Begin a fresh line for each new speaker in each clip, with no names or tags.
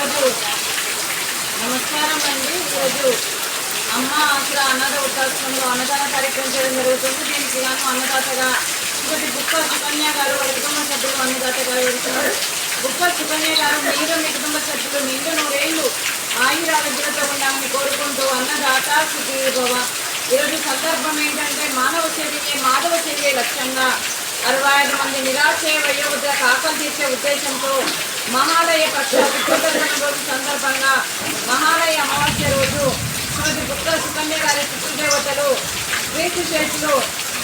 ఈరోజు నమస్కారం అండి. ఈరోజు అమ్మ ఆసరా అన్నద వృద్ధాశ్రమంలో అన్నదాన కార్యక్రమం చేయడం జరుగుతుంది. దీనికి గాను అన్నదాతగా ఒకటి బుక్క సుకన్య గారు వాళ్ళ కుటుంబ సభ్యులు అన్నదాతగా వెళ్తున్నారు. బుక్క సుకన్య గారు మీరు మీ కుటుంబ సభ్యులు నిండు 100 ఏళ్ళు ఆయురారోగ్యాలతో ఉండాలని కోరుకుంటూ అన్నదాత సుఖీభవ. ఈరోజు సందర్భం ఏంటంటే మానవ సేవయే మాధవ సేవయే లక్ష్యంగా 65 మంది నిరాశ్రయ వయోవృద్ధులకు ఆకలి తీర్చే ఉద్దేశంతో మహాలయ పుట్టిన రోజు సందర్భంగా మహాలయ అమావాస్య రోజు శ్రీమతి బుక్క సుకన్య గారి పితృదేవతలు క్రీస్తు చేతులు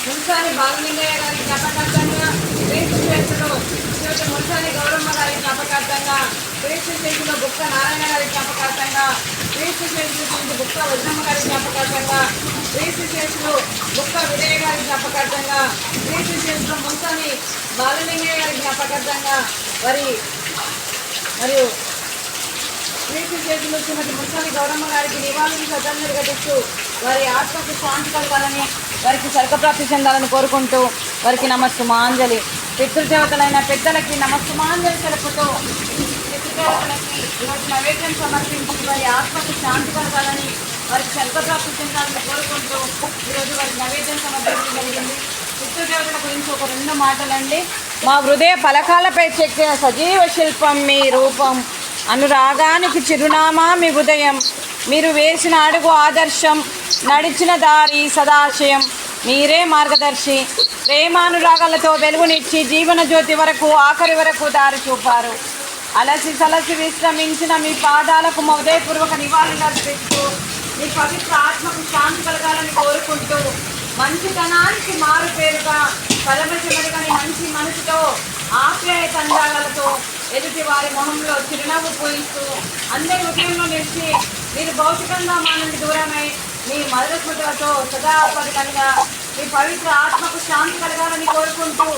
మున్సాని బాలలింగయ్య గారి జ్ఞాపకార్థంగా, క్రీస్తు చేతులు శ్రీమతి మున్సాని గౌరమ్మ గారి జ్ఞాపకార్థంగా, క్రీస్తు చేతులు బుక్క నారాయణ గారి జ్ఞాపకార్థంగా, క్రీస్తు చేతులు శ్రీమతి బుక్క వజ్రమ్మ గారి జ్ఞాపకార్థంగా, క్రీస్తు చేతులు బుక్క విజయ గారి జ్ఞాపకార్థంగా, క్రీస్తు చేతులు మున్సాని బాలలింగయ్య గారి జ్ఞాపకార్థంగా మరియు క్రీస్తు చేతులు శ్రీమతి మున్సాని గౌరమ్మ గారికి నివాళులు శ్రద్ధాంజలి ఘటిస్తూ వారి ఆత్మకు శాంతి కలగాలని, వారికి స్వర్గప్రాప్తి చెందాలని కోరుకుంటూ వారికి నమస్సుమాంజలి. పితృదేవతలైన పెద్దలకి నమస్సుమాంజలి తెలుపుతూ పితృదేవతలకి ఈరోజు నైవేద్యం సమర్పించి వారి ఆత్మకు శాంతి కలగాలని, వారికి స్వర్గప్రాప్తి చెందాలని కోరుకుంటూ ఈరోజు వారికి నైవేద్యం సమర్పించడం జరిగింది. పితృదేవతల గురించి ఒక 2 మాటలండి. మా హృదయ ఫలకాలపై చెక్కిన సజీవ శిల్పం మీ రూపం, అనురాగానికి చిరునామా మీ ఉదయం, మీరు వేసిన అడుగు ఆదర్శం, నడిచిన దారి సదాశయం, మీరే మార్గదర్శి. ప్రేమానురాగాలతో వెలుగునిచ్చి జీవన జ్యోతి వరకు ఆఖరి వరకు దారి చూపారు. అలసి సలసి విశ్రమించిన మీ పాదాలకు మా ఉదయపూర్వక నివాళులు అర్పిస్తూ మీ పవిత్ర ఆత్మకు శాంతి కలగాలని కోరుకుంటూ మంచితనానికి మారు పేరుగా పరమశివడిగని మంచి మనసుతో ఆప్యాయత అందాలతో ఎదుటి వారి మొహంలో చిరునవ్వు పూయిస్తూ అందరి హృదయంలో నిలిచి మీరు భౌతికంగా మా నుండి దూరమై మీ మధుర స్మృతులతో సదాపరికంగా మీ పవిత్ర ఆత్మకు శాంతి కలగాలని కోరుకుంటూ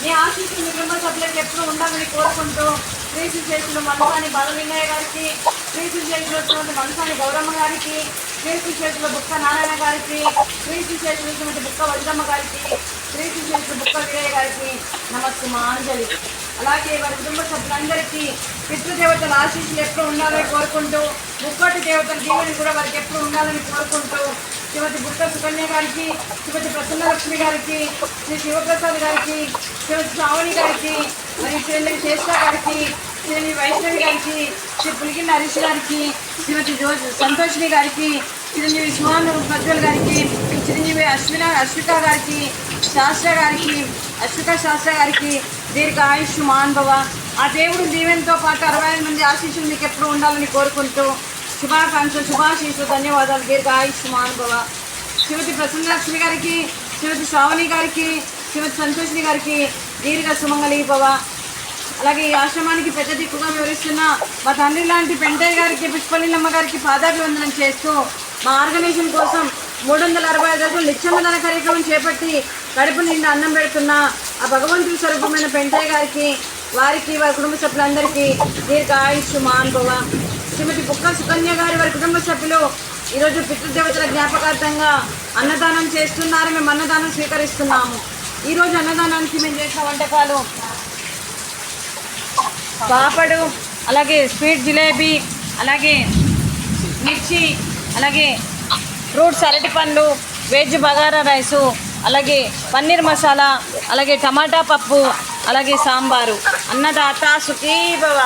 మీ ఆశీస్సులు మీ కుటుంబ సభ్యులకు ఎప్పుడు ఉండాలని కోరుకుంటూ క్రీస్తు చేతులు మనసాని బాలలింగయ్య గారికి, క్రీస్తు చేతులు మనసాని గౌరమ్మ గారికి, క్రీస్తు చేతులు బుక్క నారాయణ గారికి, క్రీస్తు చేతులు శ్రీమతి బుక్క వజ్రమ్మ గారికి, క్రీస్తు చేతులు బుక్క వీరయ్య గారికి నమస్సుమాంజలి. అలాగే వారి కుటుంబ సభ్యులందరికీ పితృదేవతల ఆశీస్సులు ఎప్పుడు ఉండాలని కోరుకుంటూ, ముక్కోటి దేవతల దీవెని కూడా వారికి ఎప్పుడు ఉండాలని కోరుకుంటూ శ్రీమతి బుక్క సుకన్య గారికి, శ్రీమతి ప్రసన్నలక్ష్మి గారికి, శ్రీ శివప్రసాద్ గారికి, శ్రీమతి శ్రావణి గారికి, మరియు శ్రీమతి శ్రేష్ఠ గారికి, శ్రీమతి వైష్ణవి గారికి, శ్రీ పులిగిన్న హరీష్ గారికి, శ్రీమతి సంతోషిని గారికి, చిరంజీవి సుహాన్ ప్రజ్వల్ గారికి, చిరంజీవి అశ్విక గారికి, అశ్విక శాస్త్ర గారికి దీర్ఘ ఆయుష్మాన్ భవ. ఆ దేవుడు దీవెనతో పాటు 65 మంది ఆశీస్సులు మీకు ఎప్పుడు ఉండాలని కోరుకుంటూ శుభాకాంక్షలు, శుభాశీస్సులు, ధన్యవాదాలు. దీర్ఘ ఆయుష్మాన్ భవ. శ్రీమతి ప్రసన్నలక్ష్మి గారికి, శ్రీమతి శ్రావణి గారికి, శ్రీమతి సంతోషిని గారికి దీర్ఘ సుమంగళి భవ. అలాగే ఈ ఆశ్రమానికి పెద్ద దిక్కుగా వివరిస్తున్న మా తండ్రి లాంటి పెంటయ్య గారికి, పుష్పలీలమ్మ గారికి పాదాభివందనం చేస్తూ మా ఆర్గనైజేషన్ కోసం 365 రోజులు నిత్యన్నదాన కార్యక్రమం చేపట్టి కడుపు నిండా అన్నం పెడుతున్న ఆ భగవంతుడి స్వరూపమైన పెంటయ్య గారికి, వారికి వారి కుటుంబ సభ్యులందరికీ దీర్ఘ ఆయుష్మాన్ భవ. శ్రీమతి బుక్క సుకన్య గారి వారి కుటుంబ సభ్యులు ఈరోజు పితృదేవతల జ్ఞాపకార్థంగా అన్నదానం చేస్తున్నారు. మేము అన్నదానం స్వీకరిస్తున్నాము. ఈరోజు అన్నదానానికి మేము చేసిన వంటకాలు పాపడు, అలాగే స్వీట్ జిలేబీ, అలాగే మిర్చి, అలాగే ఫ్రూట్స్ అరటిపండ్లు, వెజ్ బగారా రైసు, అలాగే పన్నీర్ మసాలా, అలాగే టమాటా పప్పు, అలాగే సాంబారు. అన్నదాత సుఖీభవ.